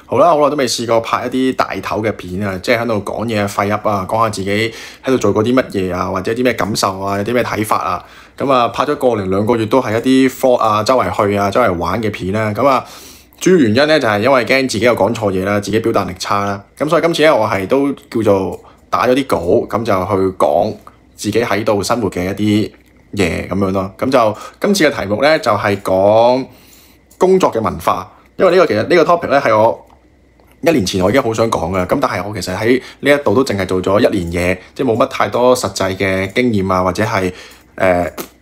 好啦，好耐都未試過拍一啲大頭嘅片啊，即係喺度講嘢廢噏啊，講下自己喺度做過啲乜嘢啊，或者啲咩感受啊，有啲咩睇法啊。咁啊，拍咗個零兩個月都係一啲 vlog 啊，周圍去啊，周圍玩嘅片啦。咁啊，主要原因咧就係因為驚自己有講錯嘢啦，自己表達力差啦。咁所以今次咧我係都叫做打咗啲稿，咁就去講自己喺度生活嘅一啲嘢咁樣咯。咁就今次嘅題目咧就係講工作嘅文化，因為其實呢個 topic 咧係我1年前我已經好想講嘅，咁但係我其實喺呢一度都淨係做咗1年嘢，即係冇乜太多實際嘅經驗啊，或者係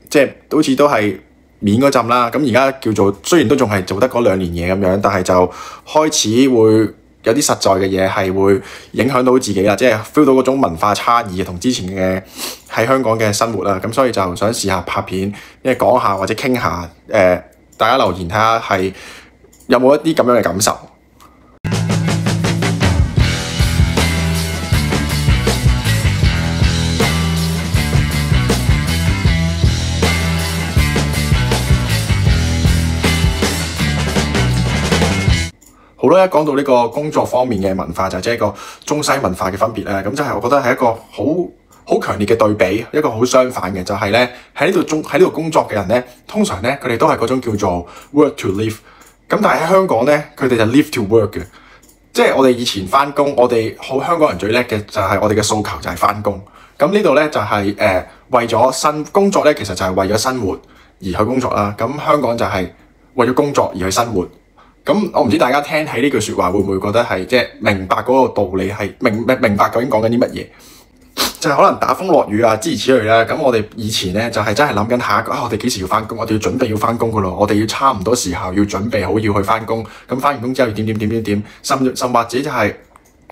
即係好似都係面嗰陣啦。咁而家叫做雖然都仲係做得嗰2年嘢咁樣，但係就開始會有啲實在嘅嘢係會影響到自己啦，即係 feel 到嗰種文化差異同之前嘅喺香港嘅生活啦。咁所以就想試下拍片，因為講下或者傾下大家留言睇下係有冇一啲咁樣嘅感受。好啦，一講到呢個工作方面嘅文化，就即係一個中西文化嘅分別咧。咁就係我覺得係一個好強烈嘅對比，一個好相反嘅，就係咧喺呢度工作嘅人咧，通常咧佢哋都係嗰種叫做 work to live。咁但係喺香港咧，佢哋就 live to work 嘅。即係我哋以前返工，我哋香港人最叻嘅就係我哋嘅訴求就係返工。咁呢度咧就係為咗工作咧，其實就係為咗生活而去工作啦。咁香港就係為咗工作而去生活。咁我唔知大家聽起呢句説話會唔會覺得係即係明白嗰個道理係明白究竟講緊啲乜嘢？就係可能打風落雨啊，諸如此類啦。咁我哋以前咧就係真係諗緊下一個我哋幾時要返工，我哋要準備要返工噶咯，我哋要差唔多時候要準備好要去返工。咁返完工之後要點，甚或者就係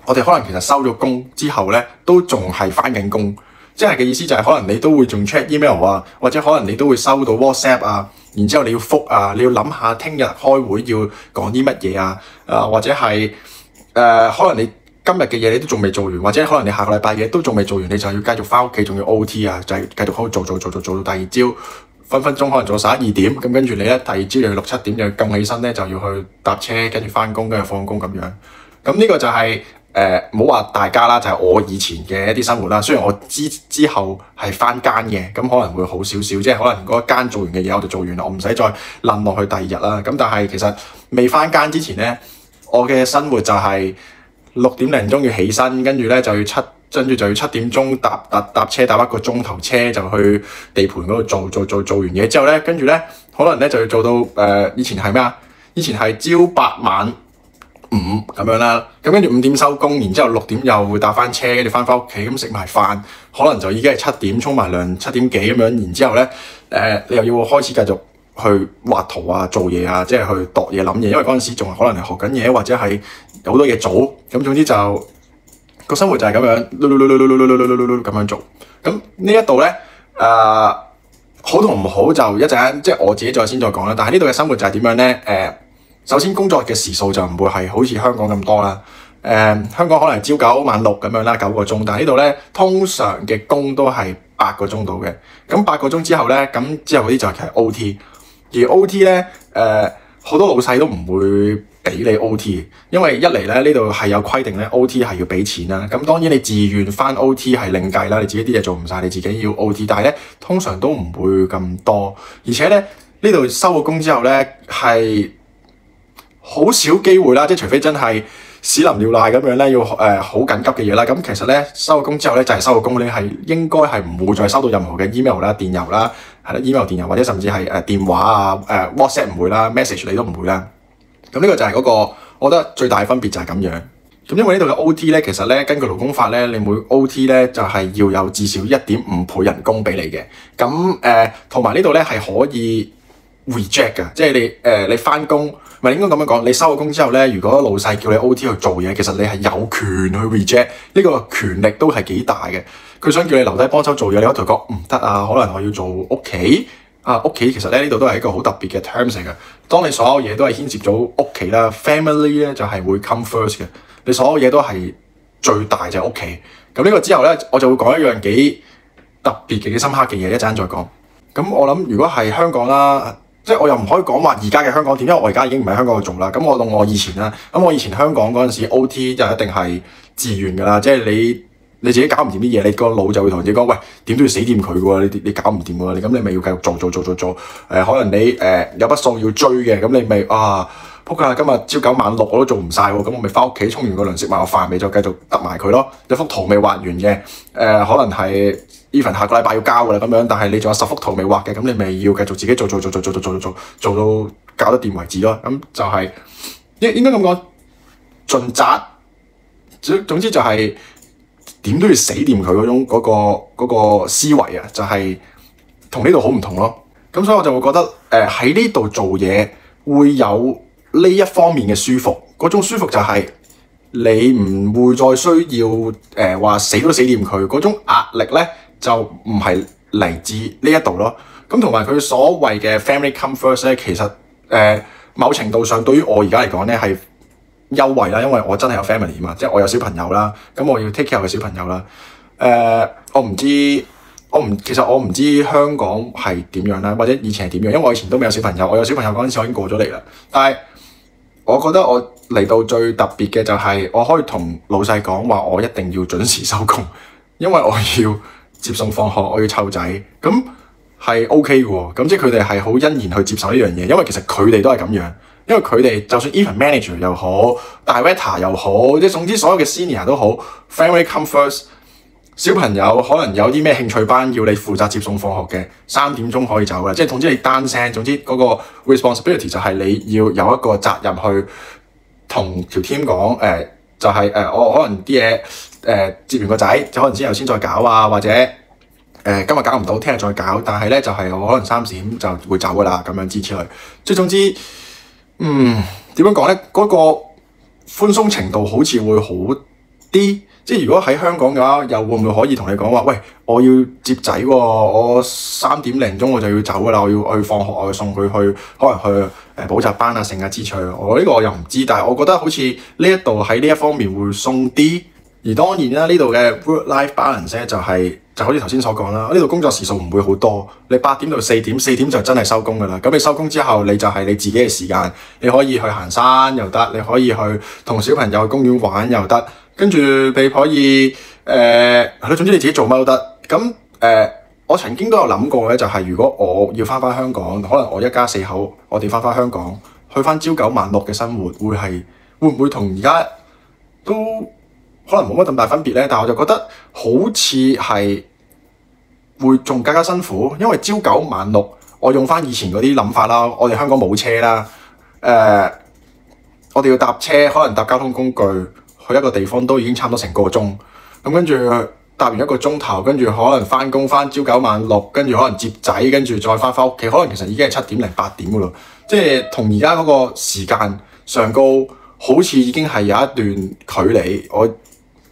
我哋可能其實收咗工之後咧，都仲係返緊工。即係嘅意思就係可能你都會仲 check email 啊，或者可能你都會收到 WhatsApp 啊，然之後你要覆啊，你要諗下聽日開會要講啲乜嘢啊，或者係可能你今日嘅嘢你都仲未做完，或者可能你下個禮拜嘢都仲未做完，你就要繼續返屋企，仲要 OT 啊，就係繼續做到第二朝，分分鐘可能做11、2點，咁跟住你咧第二朝又要6、7點就要撳起身咧，就要去搭車，跟住返工，跟住放工咁樣。咁呢個就係唔好話大家啦，就係我以前嘅一啲生活啦。雖然我之後係返間嘅，咁可能會好少少，即係可能嗰一間做完嘅嘢我就做完啦，我唔使再諗落去第二日啦。咁但係其實未返間之前咧，我嘅生活就係6點零鐘要起身，跟住咧就要7點鐘搭車搭1個鐘頭車就去地盤嗰度做完嘢之後咧，跟住咧可能咧就要做到以前係咩啊？以前係朝8晚5咁樣啦，咁跟住5點收工，然之後6點又會搭返車，跟住返屋企咁食埋飯，可能就已經係7點沖埋涼7點幾咁樣，然之後咧你又要開始繼續去畫圖啊、做嘢啊，即係去度嘢諗嘢，因為嗰陣時仲係可能係學緊嘢，或者係有好多嘢做，咁總之就個生活就係咁樣咁樣做。咁呢一度咧好同唔好就一陣間即係我自己先再講啦。但係呢度嘅生活就係點樣咧？首先工作嘅時數就唔會係好似香港咁多啦。香港可能朝9晚6咁樣啦，9個鐘。但係呢度咧，通常嘅工都係8個鐘到嘅。咁8個鐘之後咧，咁之後嗰啲就係其實 OT。而 OT 咧，好多老細都唔會俾你 OT，因為一嚟咧呢度係有規定咧 OT 係要俾錢啦。咁當然你自願返 OT 係另計啦，你自己啲嘢做唔晒，你自己要 OT。但係咧通常都唔會咁多，而且咧呢度收咗工之後咧係好少機會啦，即係除非真係屎淋尿瀨咁樣咧，要好緊急嘅嘢啦。咁其實咧收咗工之後咧就係收咗工，你係應該係唔會再收到任何嘅 email 啦、電郵啦，係啦 email 電郵或者甚至係電話啊、WhatsApp 唔會啦、message 你都唔會啦。咁呢個就係嗰個我覺得最大嘅分別就係咁樣。咁因為呢度嘅 OT 咧，其實咧根據勞工法咧，你每 OT 咧就係要有至少1.5倍人工俾你嘅。咁同埋呢度咧係可以 reject 嘅，即係你返工，唔係應該咁樣講，你收咗工之後咧，如果老細叫你 OT 去做嘢，其實你係有權去 reject，呢個權力都係幾大嘅。佢想叫你留低幫手做嘢，你可以同佢講唔得啊，可能我要做屋企啊，屋企其實咧呢度都係一個好特別嘅 terms 嚟嘅。當你所有嘢都係牽涉咗屋企啦 ，family 咧就係會 come first 嘅，你所有嘢都係最大就係屋企。咁呢個之後咧，我就會講一樣幾特別嘅、幾深刻嘅嘢，一陣再講。咁我諗如果係香港啦，即係我又唔可以講話而家嘅香港點，因為我而家已經唔喺香港度做啦。咁我當我以前啦，咁我以前香港嗰陣時 OT 就一定係自願㗎啦，即係你自己搞唔掂啲嘢，你個腦就會同自己講，喂，點都要死掂佢喎，你搞唔掂喎，咁你咪要繼續做。可能你有筆數要追嘅，咁你咪仆街，今日朝九晚六我都做唔晒喎，咁我咪翻屋企沖完個涼食埋個飯，咪就繼續揼埋佢咯。一幅圖未畫完嘅，可能係 even 下個禮拜要交㗎啦咁樣，但係你仲有10幅圖未畫嘅，咁你咪要繼續自己做到搞得掂為止咯。咁就係應該咁講，盡責。總之就係點都要死掂佢嗰種嗰個思維啊，就係同呢度好唔同咯。咁所以我就會覺得喺呢度做嘢會有呢一方面嘅舒服，嗰種舒服就係你唔會再需要話死都死掂佢，嗰種壓力咧就唔係嚟自呢一度咯。咁同埋佢所謂嘅 family come first 咧，其實某程度上對於我而家嚟講咧係優惠啦，因為我真係有 family 嘛，即係我有小朋友啦，咁我要 take care 嘅小朋友啦。其實我唔知香港係點樣啦，或者以前係點樣，因為我以前都未有小朋友，我有小朋友嗰陣時我已經過咗嚟啦。但係我覺得我嚟到最特別嘅就係我可以同老細講話，我一定要準時收工，因為我要接送放學，我要湊仔，咁係 OK 嘅喎。咁即係佢哋係好欣然去接受呢樣嘢，因為其實佢哋都係咁樣。因為佢哋就算 even manager 又好 director 又好，即係總之所有嘅 senior 都好 family come first。小朋友可能有啲咩興趣班要你負責接送放學嘅，3點鐘可以走啦。即係總之你單聲，總之嗰個 responsibility 就係你要有一個責任去同條 team 講，就係我可能啲嘢接完個仔，就可能之後先再搞啊，或者今日搞唔到，聽日再搞。但係咧就係我可能3點就會走噶啦，咁樣之類。即係總之。點樣講咧？嗰個寬鬆程度好似會好啲，即係如果喺香港嘅話，又會唔會可以同你講話？喂，我要接仔喎，我3點零鐘我就要走噶啦，我要去放學，我要送佢去，可能去補習班啊，成日之類。我呢個我又唔知，但係我覺得好似呢一度喺呢一方面會鬆啲。而當然啦，呢度嘅 work-life balance 咧就好似頭先所講啦，呢度工作時數唔會好多，你8點到4點，4點就真係收工噶啦。咁你收工之後，你就係你自己嘅時間，你可以去行山又得，你可以去同小朋友去公園玩又得，跟住你可以總之你自己做乜都得。咁我曾經都有諗過咧，就係如果我要翻香港，可能我一家4口，我哋翻香港，去翻朝九晚六嘅生活，會唔會同而家都可能冇乜咁大分別咧？但係我就覺得好似係會仲更加辛苦，因為朝九晚六，我用翻以前嗰啲諗法啦。我哋香港冇車啦，我哋要搭車，可能搭交通工具去一個地方都已經差唔多成個鐘。咁跟住搭完1個鐘頭，跟住可能翻工翻朝九晚六，跟住可能接仔，跟住再翻屋企，可能其實已經係7點零8點噶咯。即係同而家嗰個時間上高，好似已經係有一段距離。我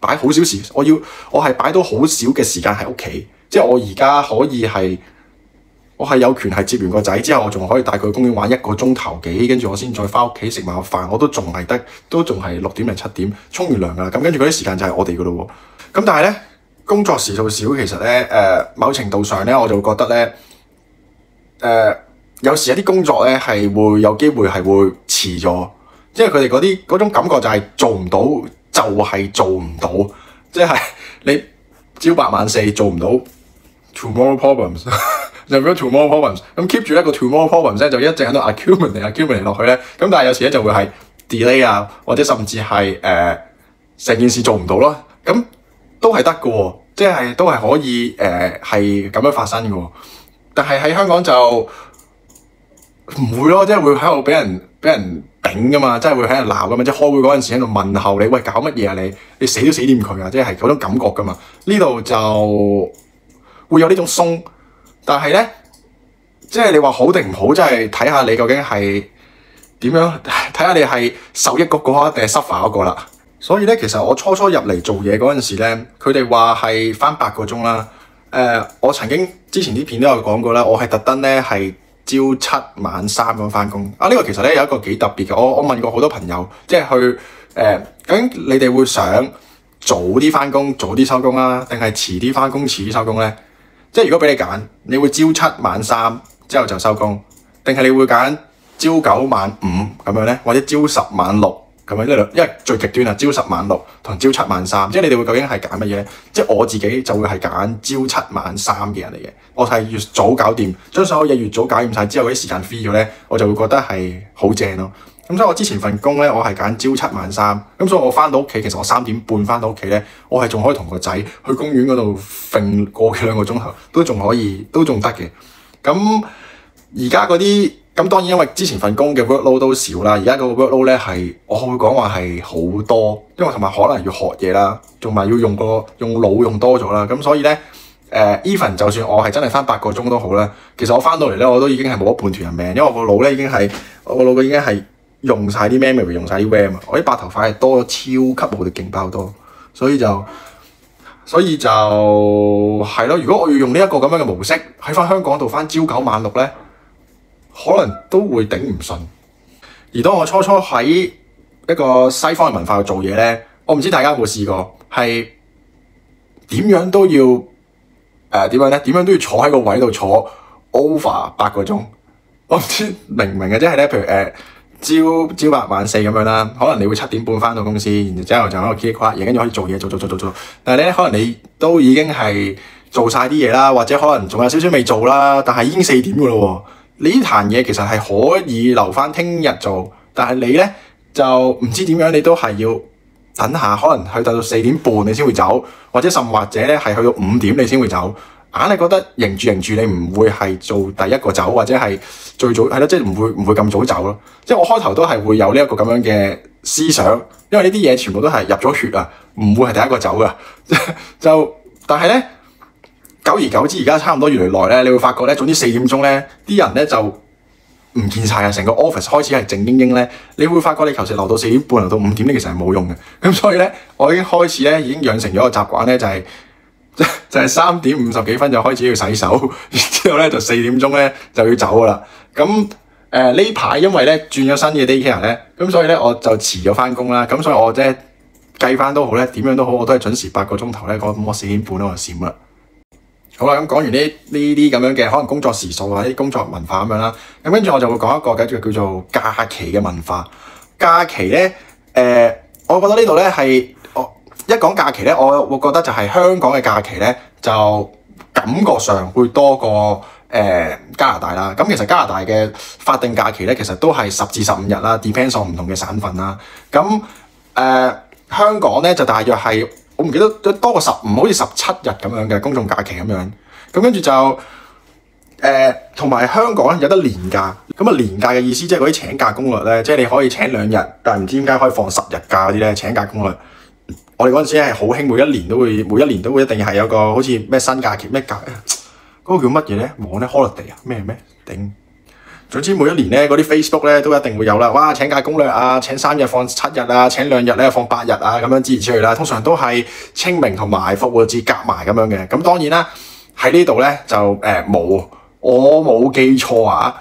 擺好少時，我係擺到好少嘅時間喺屋企，即係我而家可以係，我係有權係接完個仔之後，我仲可以帶佢去公園玩1個鐘頭幾，跟住我先再翻屋企食埋個飯，我都仲係6點零7點沖完涼啦。咁跟住嗰啲時間就係我哋噶咯喎。咁但係咧，工作時數少，其實咧某程度上咧，我就會覺得咧有時一啲工作咧係會有機會係會遲咗，即係佢哋嗰種感覺就係做唔到。就係做唔到，即係你朝8晚4做唔到 tomorrow problems 就變咗 tomorrow problems， 咁 keep 住一個 tomorrow problems 咧就一直喺度 accumulate 落去咧，咁但係有時咧就會係 delay 啊，或者甚至係成件事做唔到咯，咁都係得嘅喎，即係都係可以係咁樣發生嘅喎，但係喺香港就唔會咯，即係會喺度俾人頂噶嘛，即係會喺度鬧噶嘛，即係開會嗰陣時喺度問候你，喂，搞乜嘢啊你死都死掂佢啊，即係嗰種感覺噶嘛。呢度就會有呢種鬆，但係咧，即係你話好定唔好，即係睇下你究竟係點樣，睇下你係受益嗰個定係 suffer 嗰個啦。所以咧，其實我初入嚟做嘢嗰陣時咧，佢哋話係返8個鐘啦。我曾經之前啲片都有講過啦，我係特登咧係朝7晚3咁返工啊！呢個其實咧有一個幾特別嘅，我問過好多朋友，即係去究竟你哋會想早啲返工、早啲收工啦，定係遲啲返工、遲啲收工咧？即係如果俾你揀，你會朝7晚3之後就收工，定係你會揀朝9晚5咁樣咧，或者朝10晚6咁樣呢兩？因為最極端啊，朝10晚6同朝7晚3，即係你哋會究竟係揀乜嘢咧？即係我自己就會係揀朝7晚3嘅人嚟嘅。我係越早搞掂，將所有嘢越早搞掂晒之後，啲時間 free 咗咧，我就會覺得係好正咯。咁所以我之前份工咧，我係揀朝7晚3，咁所以我翻到屋企，其實我3點半翻到屋企咧，我係仲可以同個仔去公園嗰度揈過幾2個鐘頭，都仲可以，都仲得嘅。咁而家嗰啲，咁當然因為之前份工嘅 workload 都少啦，而家嗰個 workload 咧係，我會講話係好多，因為同埋可能要學嘢啦，同埋要用腦用多咗啦，咁所以咧even 就算我係真係翻8個鐘都好啦，其實我翻到嚟咧，我都已經係冇咗半條人命，因為我個腦咧已經係用晒啲 memory， 用晒啲 RAM 啊！我啲白頭髮係多咗超級無敵勁爆多，所以就係咯。如果我要用呢一個咁樣嘅模式喺翻香港度翻朝9晚6咧，可能都會頂唔順。而當我初喺一個西方嘅文化度做嘢咧，我唔知大家有冇試過係點樣都要點樣咧？點樣都要坐喺個位度坐 over 8個鐘。我唔知明唔明嘅，即係咧，譬如朝8晚4咁樣啦，可能你會7點半翻到公司，然之後就喺度 click 嘢，跟住可以做嘢做。但係咧，可能你都已經係做晒啲嘢啦，或者可能仲有少少未做啦，但係已經4點噶咯喎。你呢壇嘢其實係可以留翻聽日做，但係你咧就唔知點樣，你都係要等下，可能去到4點半你先會走，或者咧係去到5點你先會走。硬係覺得迎住你唔會係做第一個走，或者係最早係咯，即係唔會咁早走咯。即係我開頭都係會有呢一個咁樣嘅思想，因為呢啲嘢全部都係入咗血啊，唔會係第一個走噶。但係咧，久而久之，而家差唔多越嚟越耐咧，你會發覺咧，總之4點鐘咧，啲人咧就唔見晒啊，成個 office 開始係靜英英咧。你會發覺你求其留到4點半，留到5點咧，其實係冇用嘅。咁所以咧，我已經開始咧，已經養成咗個習慣咧，就係3點50幾分就開始要洗手，然之後咧就4點鐘咧就要走噶啦。咁呢排因為咧轉咗新嘅 daycare 咧，咁所以咧我就遲咗翻工啦。咁所以我即係計翻都好咧，點樣都好，我都係準時8個鐘頭咧。咁我4點半咧我就閃啦。好啦，咁講完呢啲咁樣嘅可能工作時數或者工作文化咁樣啦，咁跟住我就會講一個叫做假期嘅文化。假期咧，我覺得呢度咧係一講假期咧，我會覺得就係香港嘅假期咧，就感覺上會多過加拿大啦。咁其實加拿大嘅法定假期咧，其實都係10至15日啦 ，depends on 唔同嘅省份啦。咁香港咧就大約係我唔記得多過15，好似17日咁樣嘅公眾假期咁樣。咁跟住就同埋香港咧有得年假。咁啊年假嘅意思即係嗰啲請假攻略咧，即係你可以請2日，但係唔知點解可以放10日假嗰啲咧請假攻略。我哋嗰陣時係好興，每一年都會一定係有個好似咩新假期咩假，嗰個叫乜嘢咧？網咧 holiday 啊咩頂。總之每一年咧嗰啲 Facebook 咧都一定會有啦。哇！請假攻略啊，請3日放7日啊，請2日咧放8日啊，咁樣支持出去啦。通常都係清明同埋復活節夾埋咁樣嘅。咁當然啦，喺呢度咧就冇，我冇記錯啊。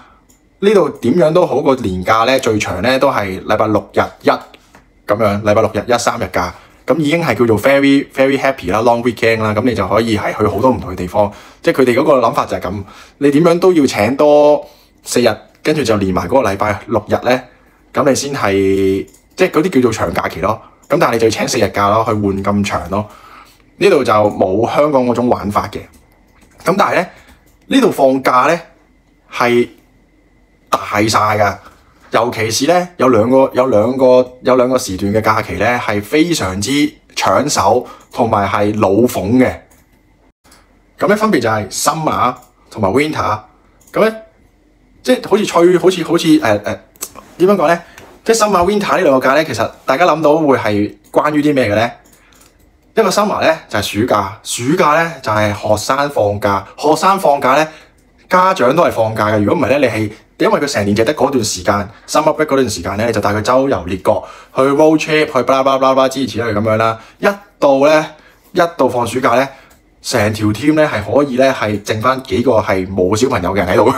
呢度點樣都好，個年假咧最長咧都係禮拜6日1咁樣，禮拜6日1 3日假。咁已經係叫做 very happy 啦 ，long weekend 啦，咁你就可以係去好多唔同嘅地方，即係佢哋嗰個諗法就係咁，你點樣都要請多4日，跟住就連埋嗰個禮拜6日咧，咁你先係即係嗰啲叫做長假期咯。咁但係你就要請4日假咯，去換咁長咯。呢度就冇香港嗰種玩法嘅。咁但係咧，呢度放假咧係大晒噶。尤其是咧有兩個時段嘅假期咧係非常之搶手同埋係老諷嘅。咁咧分別就係 summer 同埋 winter。咁咧即係好似點樣講咧？即係 summer winter 呢兩個假咧，其實大家諗到會係關於啲咩嘅咧？一個 summer 咧就係暑假，暑假咧就係學生放假，學生放假咧家長都係放假嘅。如果唔係咧，你係因為佢成年就得嗰段時間 summer break 嗰段時間咧，你就帶佢周遊列國，去 road trip，去blah blah blah blah 諸如此類咁樣啦。一到放暑假咧，成條 team 咧係可以咧係剩翻幾個係冇小朋友嘅人喺度，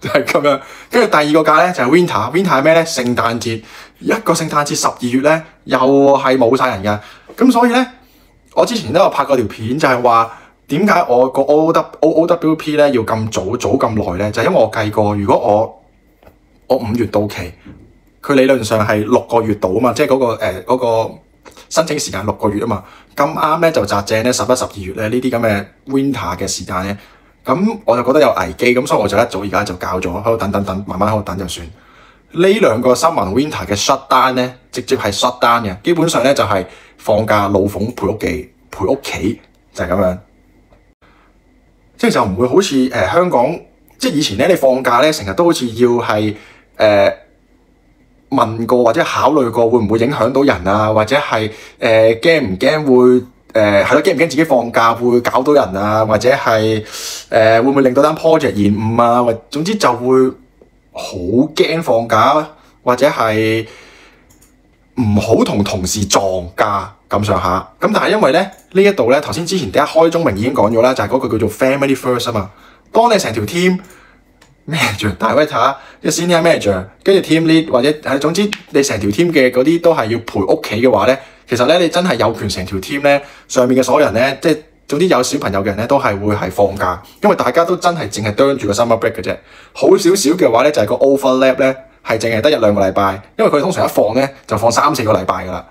就係咁樣。跟住第二個假咧就係 winter 係咩咧？聖誕節，一個聖誕節12月咧又係冇晒人㗎。咁所以咧，我之前都有拍過條片，就係話點解我個 OOWP 咧要咁早咁耐咧？就係因為我計過，如果我5月到期，佢理論上係6個月到啊嘛，即係嗰個申請時間6個月啊嘛。咁啱咧就擲正咧11、12月咧呢啲咁嘅 winter 嘅時間咧，咁我就覺得有危機，咁所以我就一早而家就校咗，喺度等，慢慢喺度等就算。呢兩個新聞 winter 嘅 shut down 咧，直接係 shut down 嘅，基本上咧就係放假老馮陪屋企就係咁樣，即係就唔會好似香港，即係以前咧你放假咧成日都好似要係問過或者考慮過會唔會影響到人啊，或者係驚唔驚會係咯，驚唔驚自己放假會搞到人啊，或者係會唔會令到單 project 延誤啊，或總之就會好驚放假，或者係唔好同同事撞假咁上下。咁但係因為咧呢一度咧頭先之前第一開宗明已經講咗啦，就係嗰句叫做 family first 啊嘛。當你成條 team manager 大 waiter 即係 senior manager， 跟住 team lead 或者係總之你成條 team 嘅嗰啲都係要陪屋企嘅話咧，其實咧你真係有權成條 team 咧上面嘅所有人咧，即係總之有小朋友嘅人咧都係會係放假，因為大家都真係淨係啄住個 summer break 嘅啫。好少少嘅話咧就係個 overlap 咧係淨係得1、2個禮拜，因為佢哋通常一放咧就放3、4個禮拜噶啦。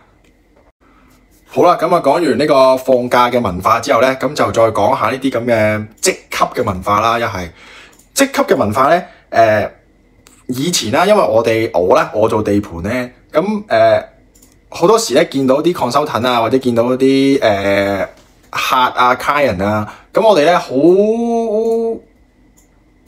好啦，咁啊講完呢個放假嘅文化之後咧，咁就再講下呢啲咁嘅職級嘅文化啦。一係職級嘅文化咧，以前啦，因為我做地盤咧，咁好多時咧見到啲 consultant 啊，或者見到啲客啊 client 啊，咁我哋咧好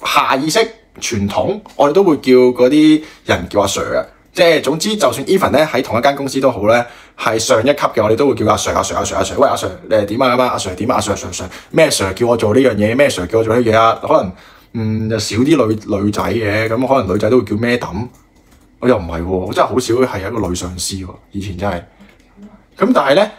下意識傳統，我哋都會叫嗰啲人叫阿 Sir 啊。即係總之，就算 even 咧喺同一間公司都好咧，係上一級嘅，我哋都會叫阿 Sir。喂，阿 Sir， 你係點啊？咁啊，阿 Sir 點啊？阿 Sir 咩 Sir 叫我做呢樣嘢？咩 Sir 叫我做呢樣嘢啊？可能就少啲女仔嘅，咁可能女仔都會叫 Madam。我又唔係喎，我真係好少係一個女上司喎。以前真係。咁但係咧，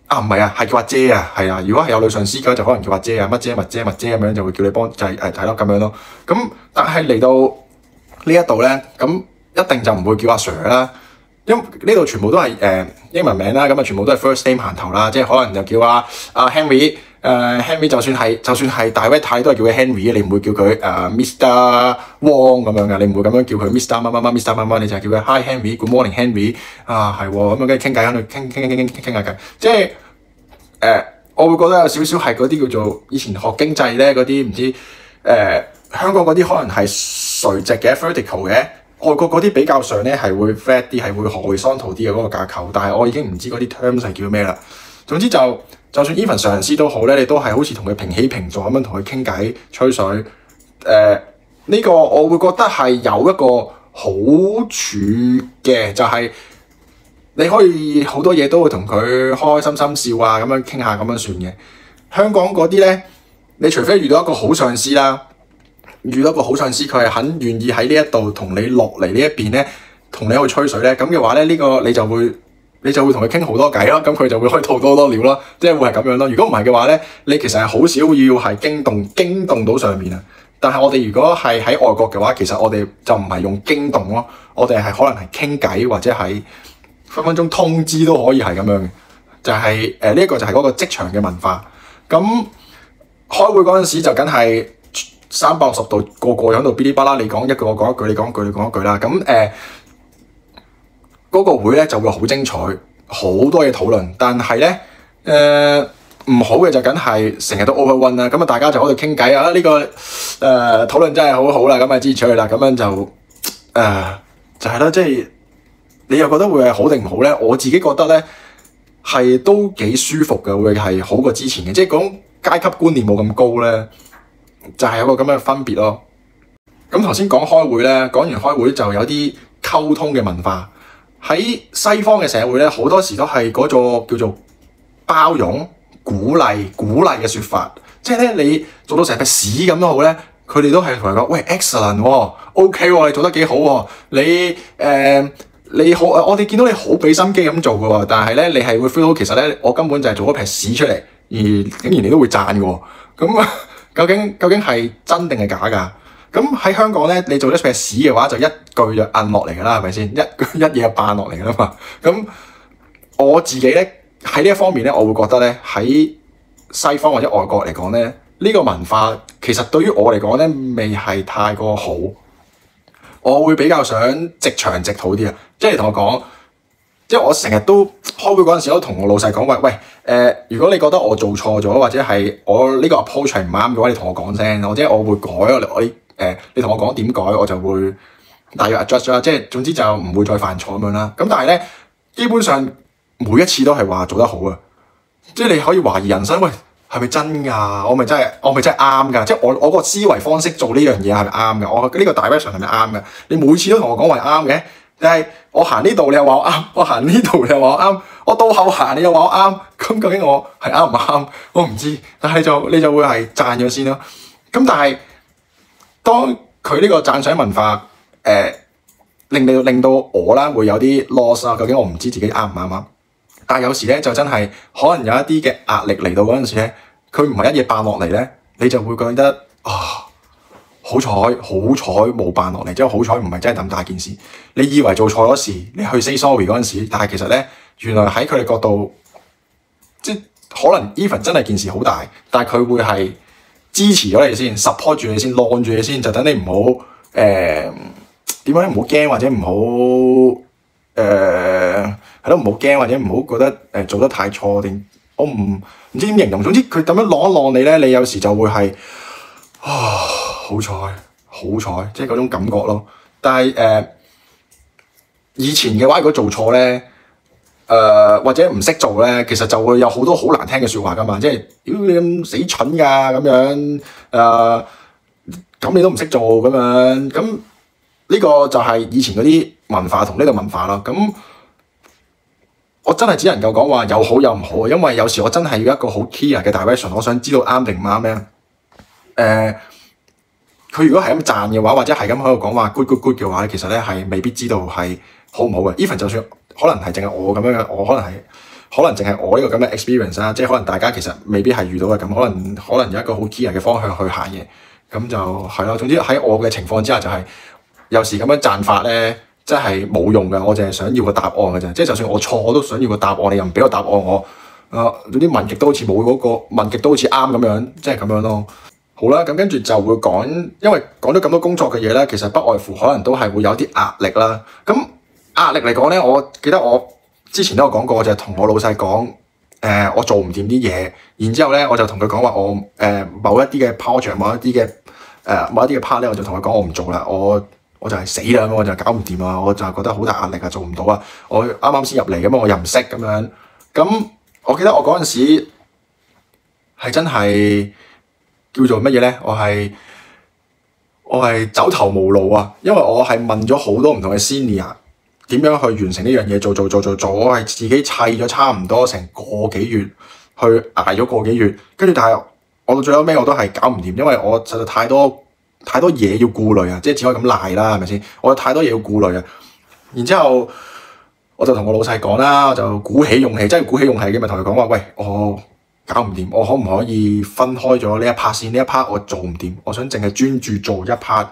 唔係啊，係叫阿姐啊，係啊。如果係有女上司嘅就可能叫阿姐啊，乜姐咁樣就會叫你幫，就係係咯咁樣咯。咁但係嚟到呢一度咧，咁一定就唔會叫阿 Sir 啦，因為呢度全部都係英文名啦，咁啊全部都係 first name 行頭啦，即係可能就叫阿Henry，Henry 就算係大 wetter 都係叫佢 Henry， 你唔會叫佢Mr. Wong 咁樣嘅，你唔會咁樣叫佢 Mr. 乜乜，你就係叫佢 Hi Henry，Good morning Henry， 係喎，咁樣跟住傾偈喺度傾下偈，即係我會覺得有少少係嗰啲叫做以前學經濟咧嗰啲唔知香港嗰啲可能係垂直嘅 vertical 嘅，外國嗰啲比較上咧係會 flat 啲，係會 horizontal 啲嘅嗰個架構，但係我已經唔知嗰啲 terms 係叫咩啦。總之就算 even 上司都好咧，你都係好似同佢平起平坐咁樣同佢傾偈吹水。呢個我會覺得係有一個好處嘅，就係你可以好多嘢都會同佢開開心心笑啊，咁樣傾下咁樣算嘅。香港嗰啲咧，你除非遇到一個好上司啦。遇到一個好上司，佢係很願意喺呢一度同你落嚟呢一邊咧，同你去吹水咧，咁嘅話咧，呢個你就會同佢傾好多偈咯，咁佢就會可以吐多料咯，即係會係咁樣咯。如果唔係嘅話咧，你其實係好少要係驚動到上面啊。但係我哋如果係喺外國嘅話，其實我哋就唔係用驚動咯，我哋係可能係傾偈或者係分分鐘通知都可以係咁樣嘅，就係呢一個就係嗰個職場嘅文化。咁開會嗰陣時就梗係360度個喺度嗶哩吧啦，你講一句我講一句，你講一句你講一句啦。咁嗰個會咧就會好精彩，好多嘢討論。但係咧唔好嘅就梗係成日都 overrun 啦。咁啊大家就喺度傾偈啊，呢個討論真係好好啦，咁啊支持佢啦。咁樣就係啦，即係你又覺得會係好定唔好咧？我自己覺得咧係都幾舒服嘅，會係好過之前嘅。即係講階級觀念冇咁高咧。就係有個咁嘅分別咯。咁頭先講開會咧，講完開會就有啲溝通嘅文化。喺西方嘅社會咧，好多時都係嗰個叫做包容、鼓勵嘅説法。即係咧，你做到成塊屎咁都好咧，佢哋都係同你講：喂 ，excellent 喎 ，OK 喎，你做得幾好喎，你好，我哋見到你好俾心機咁做嘅喎。但係咧，你係會 feel 到其實咧，我根本就係做咗塊屎出嚟，而竟然你都會讚嘅喎。咁究竟係真定係假㗎？咁喺香港咧，你做咗塊屎嘅話，就一句就摁落嚟㗎啦，係咪先？一嘢就扮落嚟㗎啦嘛。咁我自己咧喺呢一方面咧，我會覺得咧喺西方或者外國嚟講咧，呢個文化其實對於我嚟講咧未係太過好。我會比較想直腸直肚啲啊，即係你同我講，即係我成日都開會嗰陣時都同我老細講話，喂如果你覺得我做錯咗或者係我呢個 approach 係唔啱嘅話，你同我講聲，或者我會改你同我講點改，我就會大約 adjust 啦，即係總之就唔會再犯錯咁樣啦。咁但係咧，基本上每一次都係話做得好啊，即係你可以懷疑人生，喂係咪真㗎？我咪真係啱㗎？即係我個思維方式做呢樣嘢係咪啱㗎？我呢個 direction 係咪啱㗎？你每次都同我講話啱嘅，但係我行呢度你又話我啱，我行呢度你又話我啱，我倒後行你又話我啱，咁究竟我係啱唔啱？我唔知，但係你就會係讚咗先咯。咁但係當佢呢個讚賞文化令到我啦會有啲 loss 啊，究竟我唔知自己啱唔啱啊？但係有時咧就真係可能有一啲嘅壓力嚟到嗰陣時咧，佢唔係一嘢扮落嚟咧，你就會覺得好彩冇扮落嚟，即係好彩唔係真係咁大件事。你以為做錯咗事，你去 say sorry 嗰陣時，但係其實咧原來喺佢哋角度，即係可能 even 真係件事好大，但係佢會係支持咗你先 ，support 住你先，晾住你先，就等你唔好點樣唔好驚或者唔好係咯，唔好驚或者唔好覺得做得太錯定我唔知點形容。總之佢咁樣晾一晾你咧，你有時就會係好彩，即係嗰種感覺咯。但係以前嘅話，如果做錯咧，或者唔識做咧，其實就會有好多好難聽嘅説話噶嘛。即係屌你咁死蠢㗎咁樣，咁你都唔識做咁樣。咁呢個就係以前嗰啲文化同呢個文化啦。咁我真係只能夠講話有好有唔好，因為有時我真係要一個好 clear 嘅 direction， 我想知道啱定唔啱咧。佢如果係咁讚嘅話，或者係咁喺度講話 good 嘅話，其實咧係未必知道係好唔好嘅。even 就算可能係淨係我咁樣嘅，我可能淨係我呢個咁嘅 experience 啦，即係可能大家其實未必係遇到嘅咁，可能有一個好 clear 嘅方向去行嘢，咁就係咯。總之喺我嘅情況之下就係、有時咁樣讚法咧，真係冇用嘅。我淨係想要個答案嘅啫，即係就算我錯，我都想要個答案，你又唔俾個答案我，總之問極都好似冇嗰個，問極都好似啱咁樣，即係咁樣咯。好啦，咁跟住就會講，因為講咗咁多工作嘅嘢咧，其實不外乎可能都係會有啲壓力啦。咁壓力嚟講咧，我記得我之前都有講過，就係同我老細講，我做唔掂啲嘢，然之後咧我就同佢講話，我某一啲嘅 project，某一啲嘅 part 咧，我就同佢講我唔做啦，我就係死啦，我就搞唔掂啊，我就覺得好大壓力啊，做唔到啊，我啱啱先入嚟咁，我又唔識咁樣。咁我記得我嗰陣時係真係叫做乜嘢咧？我係走投無路啊，因為我係問咗好多唔同嘅 senior 點樣去完成呢樣嘢，做，我係自己砌咗差唔多成個幾月，去捱咗個幾月，跟住但係我到最後尾我都係搞唔掂，因為我實在太多嘢要顧慮啊，即係只可以咁賴啦，係咪先？我有太多嘢要顧慮啊，然之後我就同我老細講啦，我就鼓起勇氣，真係鼓起勇氣嘅，咪同佢講話，喂，我搞唔掂，我可唔可以分開咗呢一 part 先？呢一 part 我做唔掂，我想淨係專注做一 part。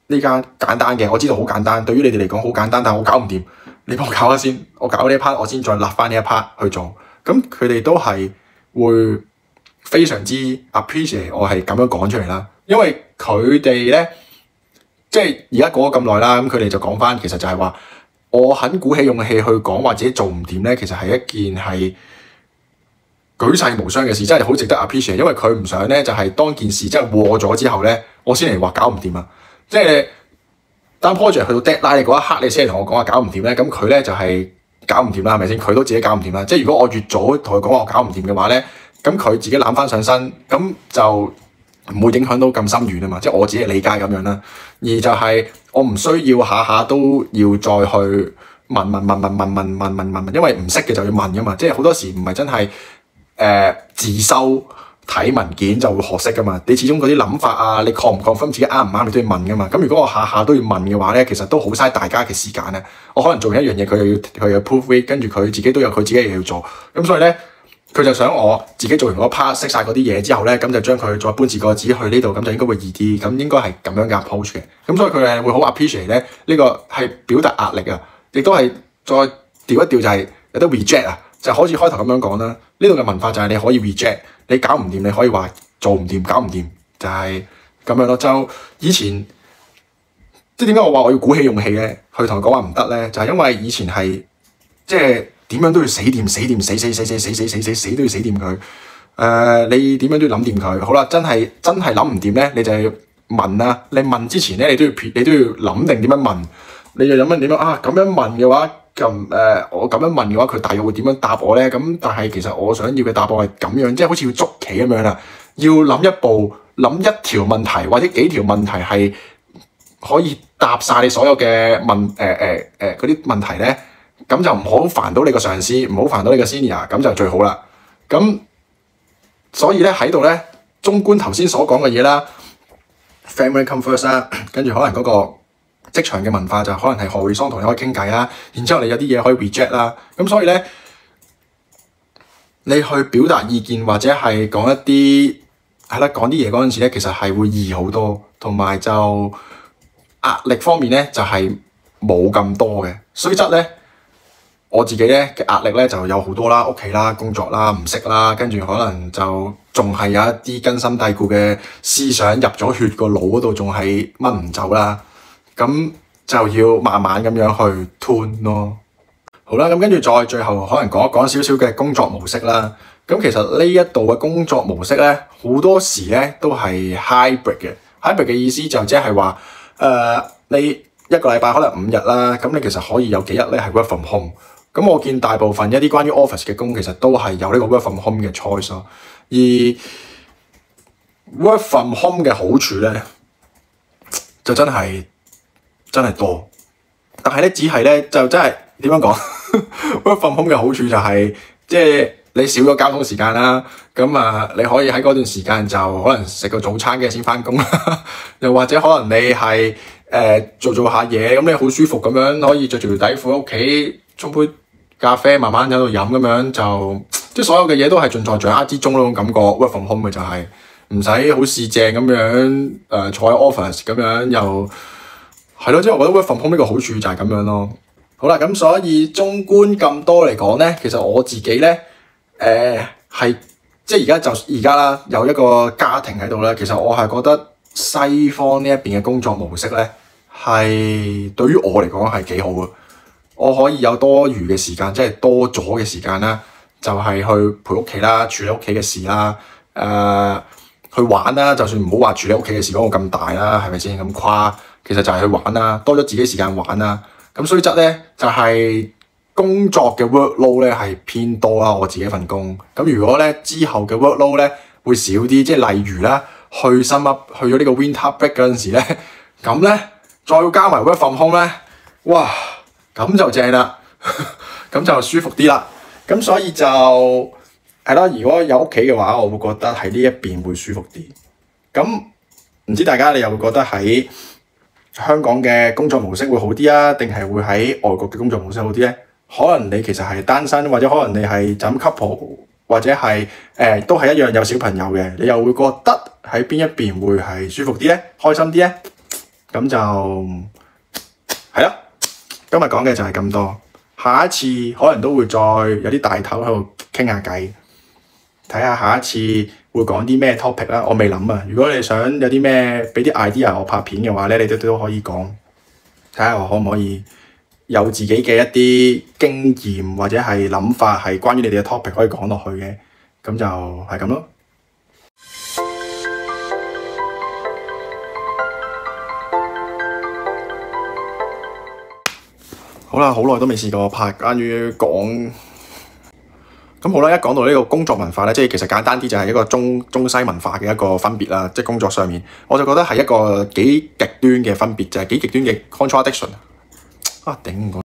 呢間簡單嘅，我知道好簡單，對於你哋嚟講好簡單，但係我搞唔掂，你幫我搞下先，我搞呢一 part，我先再立翻呢一 part 去做。咁佢哋都係會非常之 appreciate 我係咁樣講出嚟啦，因為佢哋咧，即係而家過咗咁耐啦，咁佢哋就講翻，其實就係話我肯鼓起勇氣去講或者做唔掂咧，其實係一件係舉世無雙嘅事，真係好值得 appreciate，因為佢唔想咧就係當件事真係禍咗之後咧，我先嚟話搞唔掂啊！即係當 project 去到 deadline 嗰一刻，你先嚟同我講話搞唔掂咧，咁佢咧就係搞唔掂啦，係咪先？佢都自己搞唔掂啦。即係如果我越早同佢講話我搞唔掂嘅話咧，咁佢自己攬翻上身，咁就唔會影響到咁深遠啊嘛。即係我自己理解咁樣啦。而就係我唔需要下下都要再去問，因為唔識嘅就要問噶嘛。即係好多時唔係真係自修睇文件就會學識噶嘛。你始終嗰啲諗法啊，你確唔確分自己啱唔啱，你都要問噶嘛。咁如果我下下都要問嘅話咧，其實都好嘥大家嘅時間啊。我可能做一樣嘢，佢又要 prove it， 跟住佢自己都有佢自己嘅嘢要做。咁所以咧，佢就想我自己做完嗰 part 識晒嗰啲嘢之後咧，咁就將佢再搬字個紙去呢度，咁就應該會易啲。咁應該係咁樣嘅 approach 嘅。咁所以佢係會好 appreciate 咧，呢個係表達壓力啊，亦都係再調一調就係有得 reject 啊。就好似開頭咁樣講啦。呢度嘅文化就係你可以 reject， 你搞唔掂，你可以話做唔掂，搞唔掂，就係咁樣咯。就以前即係點解我話我要鼓起勇氣咧，去同佢講話唔得咧，就係因為以前係即係點樣都要死掂，死都要死掂佢。你點樣都要諗掂佢。好啦，真係諗唔掂咧，你就要問啦。你問之前咧，你都要諗定點樣問。你就諗緊點樣啊？咁樣問嘅話，我咁樣問嘅話，佢大約會點樣答我咧？咁但係其實我想要嘅答案係咁樣，即係好似要捉棋咁樣啦。要諗一步，諗一條問題或者幾條問題係可以答晒你所有嘅嗰啲問題咧，咁就唔好煩到你個上司，唔好煩到你個 senior， 咁就最好啦。咁所以咧喺度咧，綜觀頭先所講嘅嘢啦 ，family come first 啦，跟住可能嗰個職場嘅文化就可能係何會桑同你可以傾偈啦，然之後你有啲嘢可以 reject 啦，咁所以咧，你去表達意見或者係講一啲講啲嘢嗰陣時咧，其實係會易好多，同埋就壓力方面咧就係冇咁多嘅。雖則咧，我自己咧嘅壓力咧就有好多啦，屋企啦、工作啦、唔識啦，跟住可能就仲係有一啲根深蒂固嘅思想入咗血個腦嗰度，仲係掹唔走啦。咁就要慢慢咁樣去 tune 咯。好啦，咁跟住再最後可能講一講少少嘅工作模式啦。咁其實呢一度嘅工作模式咧，好多時咧都係 hybrid 嘅。hybrid 嘅意思就即係話，你一個禮拜可能5日啦，咁你其實可以有幾日咧係 work from home。咁我見大部分一啲關於 office 嘅工，其實都係有呢個 work from home 嘅 choice 咯。而 work from home 嘅好處咧，就真係多，但係咧只係咧就真係點樣講？work from home 嘅好處就係即係你少咗交通時間啦，咁你可以喺嗰段時間就可能食個早餐嘅先返工啦，又或者可能你係做下嘢，咁你好舒服咁樣可以着住條底褲喺屋企沖杯咖啡，慢慢喺度飲咁樣，就即係所有嘅嘢都係盡在掌握之中嗰種感覺。work from home 嘅就係唔使好市正咁樣坐喺 office 咁樣又。係咯，即係我覺得 work from home 呢個好處就係咁樣咯。好啦，咁所以綜觀咁多嚟講咧，其實我自己咧，係即係而家啦，有一個家庭喺度咧。其實我係覺得西方呢一邊嘅工作模式咧，係對於我嚟講係幾好嘅。我可以有多餘嘅時間，即係多咗嘅時間啦，就係去陪屋企啦，處理屋企嘅事啦，去玩啦。就算唔好話處理屋企嘅事講到咁大啦，係咪先咁誇？其實就係去玩啦，多咗自己時間玩啦。咁雖則咧，就係工作嘅 workload 咧係偏多啦。我自己份工咁，如果咧之後嘅 workload 咧會少啲，即係例如啦，去 summer 去咗呢個 winter break 嗰陣時咧，咁咧再加埋 work from home 咧，哇，咁就正啦，咁就舒服啲啦。咁所以就係啦，如果有屋企嘅話，我會覺得喺呢一邊會舒服啲。咁唔知大家你又會覺得喺香港嘅工作模式會好啲啊，定係會喺外國嘅工作模式好啲咧？可能你其實係單身，或者可能你係就咁 couple，或者係都係一樣有小朋友嘅，你又會覺得喺邊一邊會係舒服啲咧，開心啲咧？咁就係啦。今日講嘅就係咁多，下一次可能都會再有啲大頭喺度傾下偈，睇下下一次會講啲咩 topic 啦。我未諗啊。如果你想有啲咩俾啲 idea 我拍片嘅話咧，你都可以講，睇下我可唔可以有自己嘅一啲經驗或者係諗法係關於你哋嘅 topic 可以講落去嘅。咁就係咁咯。好啦，好耐都未試過拍關於講。咁好啦，一講到呢個工作文化咧，即係其實簡單啲就係一個中西文化嘅一個分別啦。即係工作上面，我就覺得係一個幾極端嘅分別，就係幾極端嘅 contradiction。頂唔過。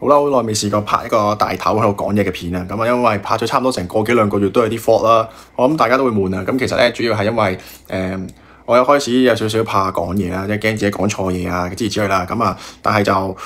好啦，好耐未試過拍一個大頭喺度講嘢嘅片啊。咁啊，因為拍咗差唔多成個幾兩個月都有啲 fault 啦，我諗大家都會悶啊。咁其實咧，主要係因為我一開始有少少怕講嘢啦，即係驚自己講錯嘢啊之類啦。咁啊，但係就